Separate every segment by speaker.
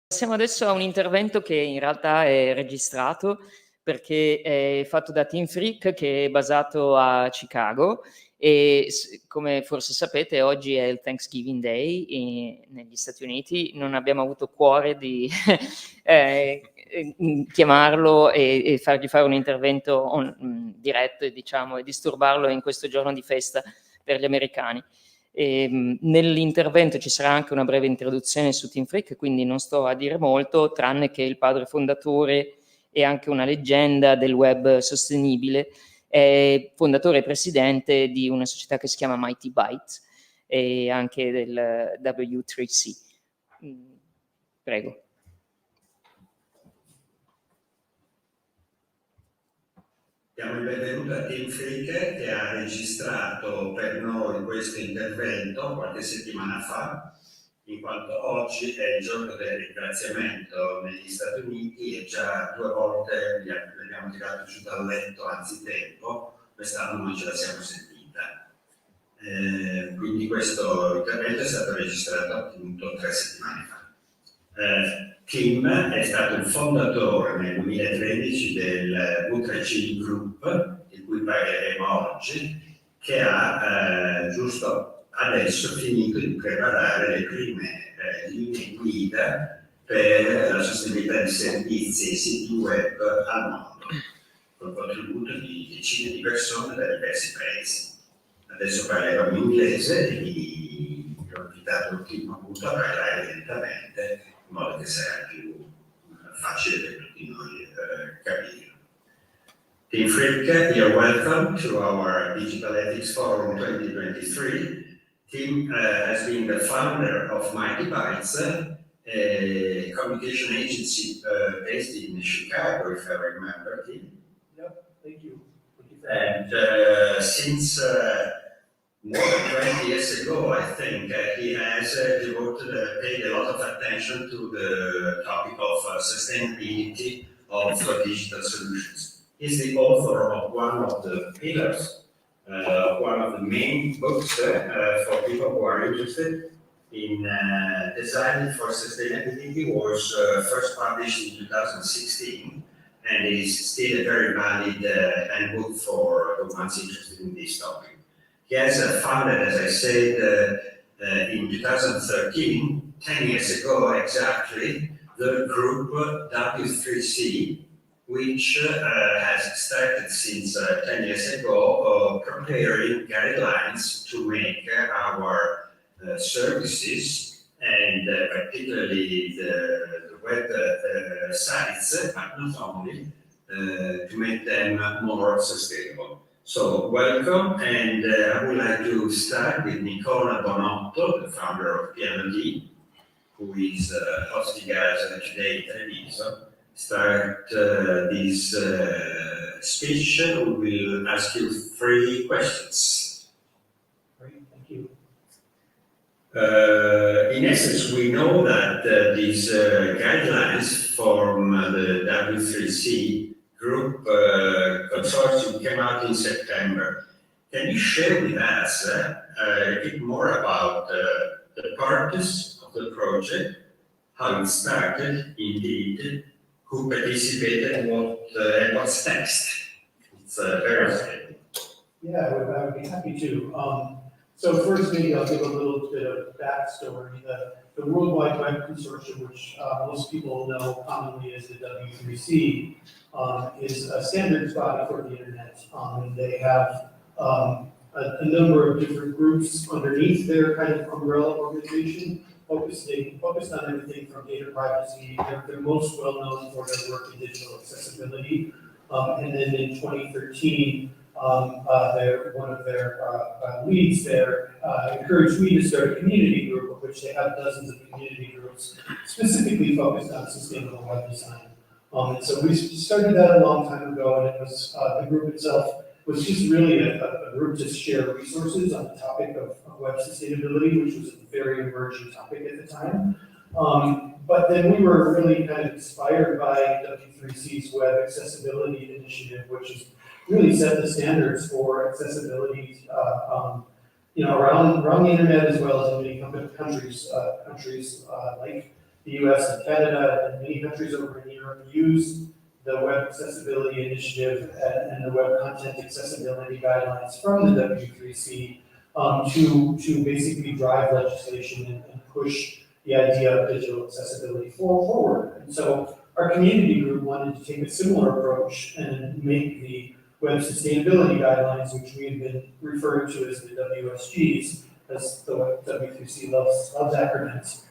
Speaker 1: Passiamo adesso a un intervento che in realtà è registrato, perché è fatto da Team Freak, che è basato a Chicago e come forse sapete oggi è il Thanksgiving Day negli Stati Uniti. Non abbiamo avuto cuore di chiamarlo e fargli fare un intervento diretto, diciamo, e disturbarlo in questo giorno di festa per gli americani. Nell'intervento ci sarà anche una breve introduzione su Team Freak, quindi non sto a dire molto, tranne che il padre fondatore e anche una leggenda del web sostenibile, è fondatore e presidente di una società che si chiama Mightybytes e anche del W3C. Prego.
Speaker 2: Diamo il benvenuto a Team Freak, che ha registrato per noi questo intervento qualche settimana fa, in quanto oggi è il giorno del ringraziamento negli Stati Uniti e già 2 volte li abbiamo tirato giù dal letto anzitempo, quest'anno non ce la siamo sentita. Quindi questo intervento è stato registrato appunto 3 settimane fa. Kim è stato il fondatore nel 2013 del W3C Group, di cui parleremo oggi, che ha giusto adesso finito di preparare le prime linee guida per la sostenibilità di servizi e siti web al mondo, con il contributo di decine di persone da diversi paesi. Adesso parlerò in inglese e vi ho invitato Kim appunto a parlare lentamente, in modo che sarà più facile per tutti noi capire. Team Freak, you're welcome to our Digital Ethics Forum 2023. Tim has been the founder of Mightybytes, a communication agency based in Chicago, if I remember, Tim.
Speaker 3: Yep, thank you.
Speaker 2: And since more than 20 years ago, I think, he has paid a lot of attention to the topic of sustainability of digital solutions. He's the author of one of the pillars, one of the main books for people who are interested in design for sustainability. Was first published in 2016 and is still a very valid handbook for the ones interested in this topic. He has founded, as I said, in 2013, 10 years ago exactly, the group W3C, which has started since 10 years ago preparing guidelines to make our services and particularly the web sites, but not only, to make them more sustainable. So welcome, and I would like to start with Nicola Bonotto, the founder of PND, who is hosting us today in Treviso. Start this speech. We will ask you 3 questions.
Speaker 3: Great, thank you.
Speaker 2: In essence, we know that these guidelines from the W3C group consortium came out in September. Can you share with us a bit more about the purpose of the project, how it started, indeed, who participated, and what's next? It's very exciting.
Speaker 3: Yeah, I would be happy to. So first, maybe I'll give a little bit of backstory. The Worldwide Web Consortium, which most people know commonly as the W3C, is a standards body for the internet. And they have a number of different groups underneath their kind of umbrella organization, focused on everything from data privacy. They're most well known for their work in digital accessibility. And then in 2013, one of their leads there encouraged me to start a community group, of which they have dozens of community groups specifically focused on sustainable web design. And so we started that a long time ago, and it was the group itself was just really a group to share resources on the topic of web sustainability, which was a very emerging topic at the time. But then we were really kind of inspired by W3C's Web Accessibility Initiative, which is really set the standards for accessibility, around the internet, as well as in many countries like the US and Canada and many countries over in Europe use the Web Accessibility Initiative and the Web Content Accessibility Guidelines from the W3C to basically drive legislation and push the idea of digital accessibility forward. And so our community group wanted to take a similar approach and make the Web Sustainability Guidelines, which we have been referring to as the WSGs, as the W3C loves acronyms.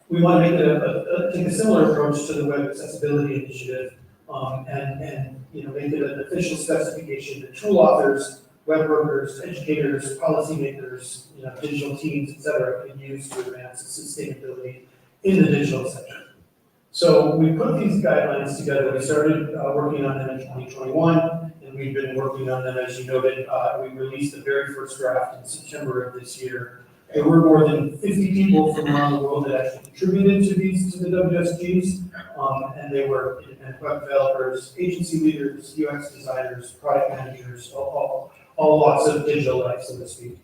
Speaker 3: We want to make take a similar approach to the Web Accessibility Initiative and make it an official specification that tool authors, web workers, educators, policymakers, digital teams, et cetera, can use to advance sustainability in the digital sector. So we put these guidelines together. We started working on them in 2021, and we've been working on them, as you noted. We released the very first draft in September of this year. There were more than 50 people from around the world that actually contributed to the WSGs, and they were independent web developers, agency leaders, UX designers, product managers, all lots of digital life, so to speak.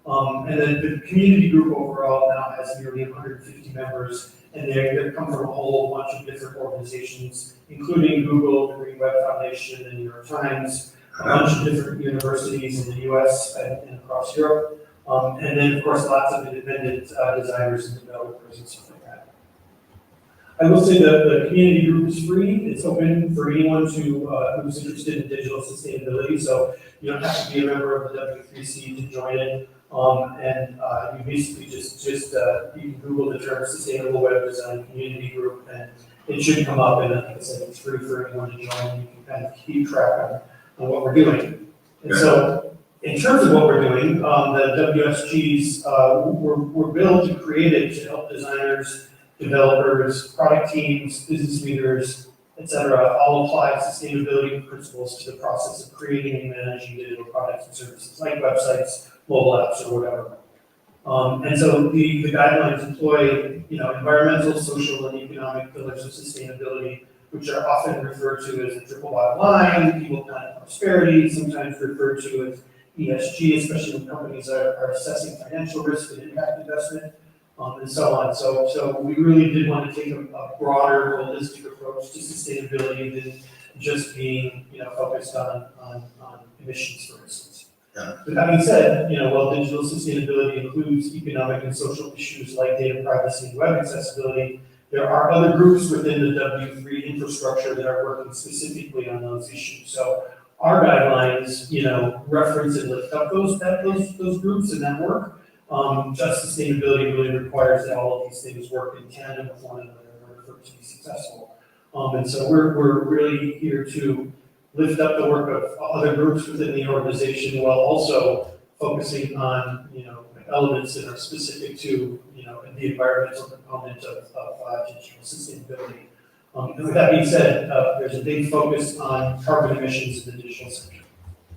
Speaker 3: And then the community group overall now has nearly 150 members, and they come from a whole bunch of different organizations, including Google, the Green Web Foundation, the New York Times, a bunch of different universities in the US and across Europe. And then, of course, lots of independent designers and developers and stuff like that. I will say that the community group is free. It's open for anyone who's interested in digital sustainability. So you don't have to be a member of the W3C to join it. And you basically just you can Google the term Sustainable Web Design Community Group, and it should come up. And like I said, it's free for anyone to join. You can kind of keep track on what we're doing. And so, in terms of what we're doing, the WSGs were built and created to help designers, developers, product teams, business leaders, et cetera, all apply sustainability principles to the process of creating and managing digital products and services, like websites, mobile apps, or whatever. And so the guidelines employ, environmental, social, and economic pillars of sustainability, which are often referred to as the triple bottom line, people, planet, prosperity, sometimes referred to as ESG, especially when companies are assessing financial risk and impact investment, and so on. So we really did want to take a broader, holistic approach to sustainability than just being, focused on emissions, for instance.
Speaker 2: Yeah.
Speaker 3: But that being said, while digital sustainability includes economic and social issues like data privacy and web accessibility, there are other groups within the W3 infrastructure that are working specifically on those issues. So our guidelines, reference and lift up those groups and that work. Just sustainability really requires that all of these things work in tandem with one another in order for it to be successful. And so we're really here to lift up the work of other groups within the organization while also focusing on, elements that are specific to, the environmental component of digital sustainability. And with that being said, there's a big focus on carbon emissions in the digital sector.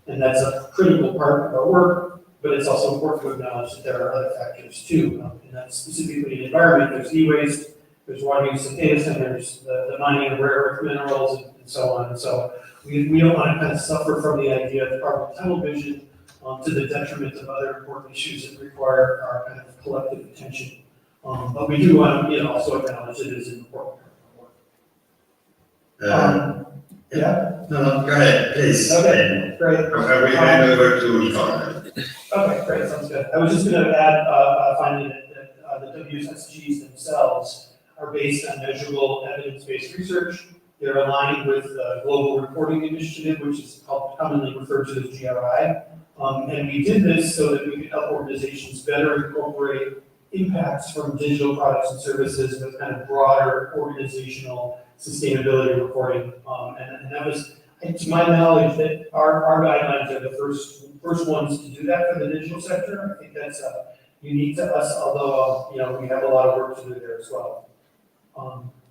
Speaker 3: And that's a critical part of our work, but it's also important to acknowledge that there are other factors too. And that's specifically in the environment. There's e-waste, there's water use in data centers, the mining of rare earth minerals, and so on. And so we don't want to kind of suffer from the idea of carbon tunnel vision to the detriment of other important issues that require our kind of collective attention. But we do want to also acknowledge it is an important part of our work. Yeah?
Speaker 2: No, go ahead, please.
Speaker 3: Okay, great.
Speaker 2: We hand over to Nicola.
Speaker 3: Okay, great, sounds good. I was just going to add finally that the WSGs themselves are based on measurable evidence-based research. They're aligned with the Global Reporting Initiative, which is commonly referred to as GRI. And we did this so that we could help organizations better incorporate impacts from digital products and services with kind of broader organizational sustainability reporting. And that was, to my knowledge, that our guidelines are the first ones to do that for the digital sector. I think that's unique to us, although we have a lot of work to do there as well.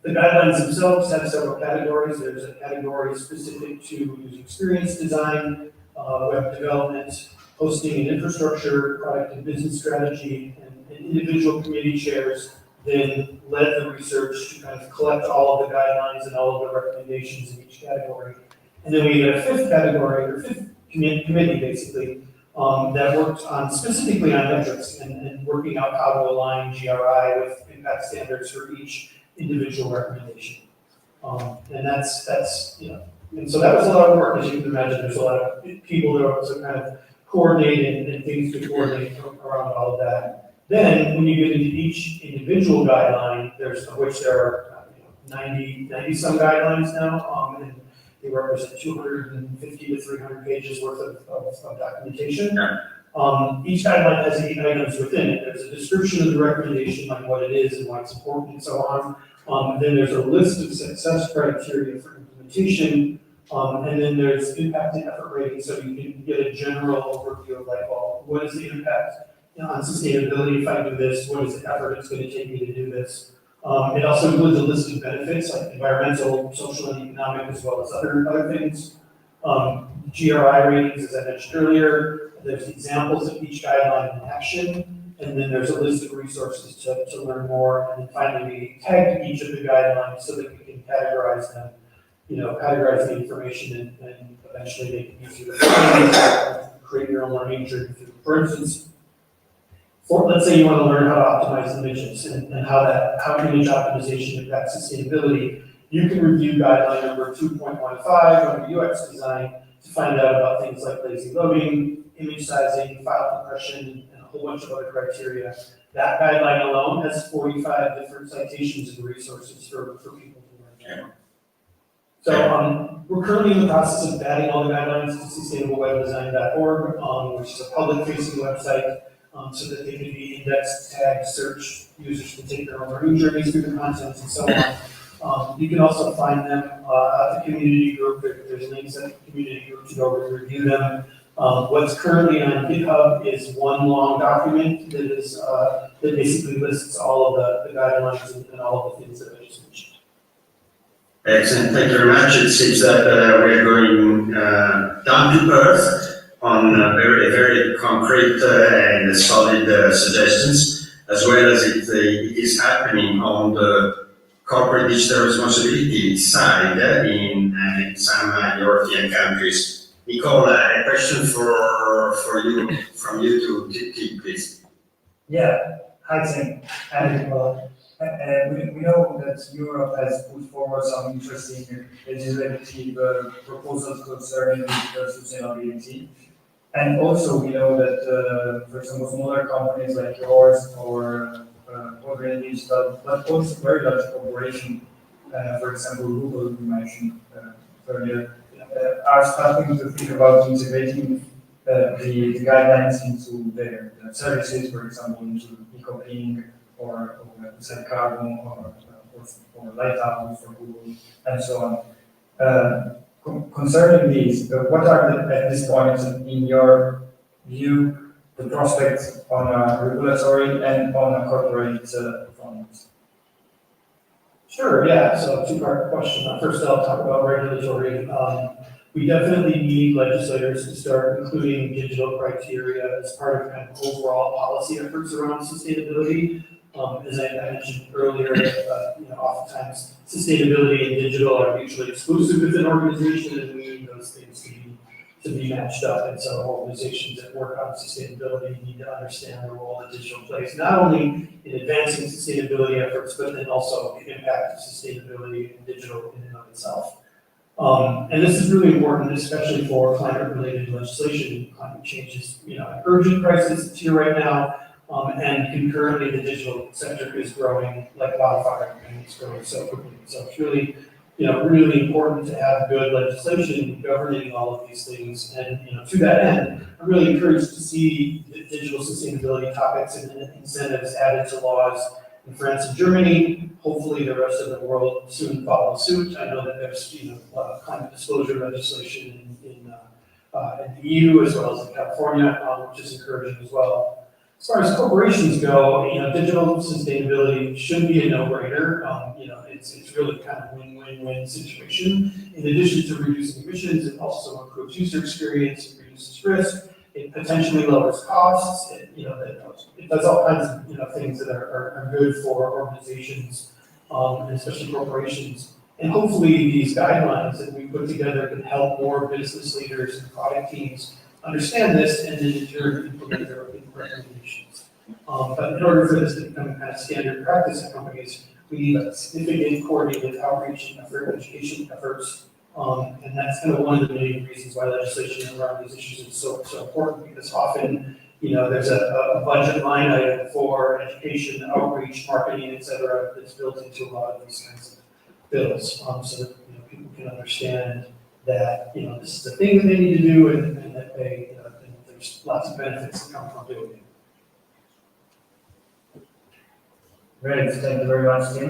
Speaker 3: The guidelines themselves have several categories. There's a category specific to user experience design, web development, hosting and infrastructure, product and business strategy, and individual committee chairs then led the research to kind of collect all of the guidelines and all of the recommendations in each category. And then we had a fifth category, or fifth committee basically, that worked on specifically on metrics and working out how to align GRI with impact standards for each individual recommendation. And that's you know, and so that was a lot of work, as you can imagine. There's a lot of people that are also kind of coordinate and things to coordinate around all of that. Then when you get into each individual guideline, of which there are 90 some guidelines now, and they represent 250 to 300 pages worth of documentation. Each guideline has 8 items within it. There's a description of the recommendation, like what it is and why it's important and so on. Then there's a list of success criteria for implementation, and then there's impact and effort rating, so you can get a general overview of like, well, what is the impact on sustainability if I do this? What is the effort it's going to take me to do this? It also includes a list of benefits like environmental, social, and economic, as well as other things. GRI ratings, as I mentioned earlier. There's examples of each guideline in action, and then there's a list of resources to learn more. And then finally, we tag each of the guidelines so that we can categorize them, categorize the information and eventually make it easier to create your own learning journey. For instance, let's say you want to learn how to optimize images and how image optimization impacts sustainability. You can review guideline number 2.15 under UX design to find out about things like lazy loading, image sizing, file compression, and a whole bunch of other criteria. That guideline alone has 45 different citations and resources for people to learn. So we're currently in the process of adding all the guidelines to sustainablewebdesign.org, which is a public-facing website, so that they can be indexed, tagged, searched. Users can take their own learning journeys through the content and so on. You can also find them at the community group. There's links at the community group to go review them. What's currently on GitHub is one long document that basically lists all of the guidelines and all of the things that I just mentioned.
Speaker 2: Excellent, thank you very much. It seems that we're going down to earth on very, very concrete and solid suggestions, as well as it is happening on the corporate digital responsibility side in some European countries. Nicola, a question from you to Tim, please.
Speaker 4: Yeah, hi Tim. We know that Europe has put forward some interesting legislative proposals concerning digital sustainability. And also we know that, for example, smaller companies like yours or Moderano Digital, but also very large corporations, for example, Google, you mentioned earlier, are starting to think about integrating the guidelines into their services, for example, into eco-being or set carbon or Lighthouse for Google and so on. Concerning these, what are at this point, in your view, the prospects on a regulatory and on a corporate front?
Speaker 3: Sure, yeah, so two-part question. First, I'll talk about regulatory. We definitely need legislators to start including digital criteria as part of kind of overall policy efforts around sustainability. As I mentioned earlier, oftentimes sustainability and digital are mutually exclusive within an organization, and we need those things to be matched up. And so organizations that work on sustainability need to understand the role that digital plays, not only in advancing sustainability efforts, but then also the impact of sustainability and digital in and of itself. And this is really important, especially for climate-related legislation. Climate change is, an urgent crisis. It's here right now. And concurrently, the digital sector is growing like wildfire, and it's growing so quickly. So it's really, really important to have good legislation governing all of these things. And to that end, I'm really encouraged to see the digital sustainability topics and incentives added to laws in France and Germany. Hopefully, the rest of the world soon follow suit. I know that there's climate disclosure legislation in the EU as well as in California, which is encouraging as well. As far as corporations go, digital sustainability should be a no-brainer. It's really kind of win-win-win situation. In addition to reducing emissions, it also improves user experience, it reduces risk, it potentially lowers costs. It does all kinds of things that are good for organizations, and especially corporations. And hopefully, these guidelines that we put together can help more business leaders and product teams understand this and then in turn implement their recommendations. But in order for this to become kind of standard practice in companies, we need a significant coordinated outreach and education efforts. And that's kind of one of the main reasons why legislation around these issues is so important, because often, there's a budget line item for education, outreach, marketing, et cetera, that's built into a lot of these kinds of bills, so that, people can understand that, this is the thing that they need to do and that they, and there's lots of benefits that come from doing it.
Speaker 4: Great, thank you very much, Tim.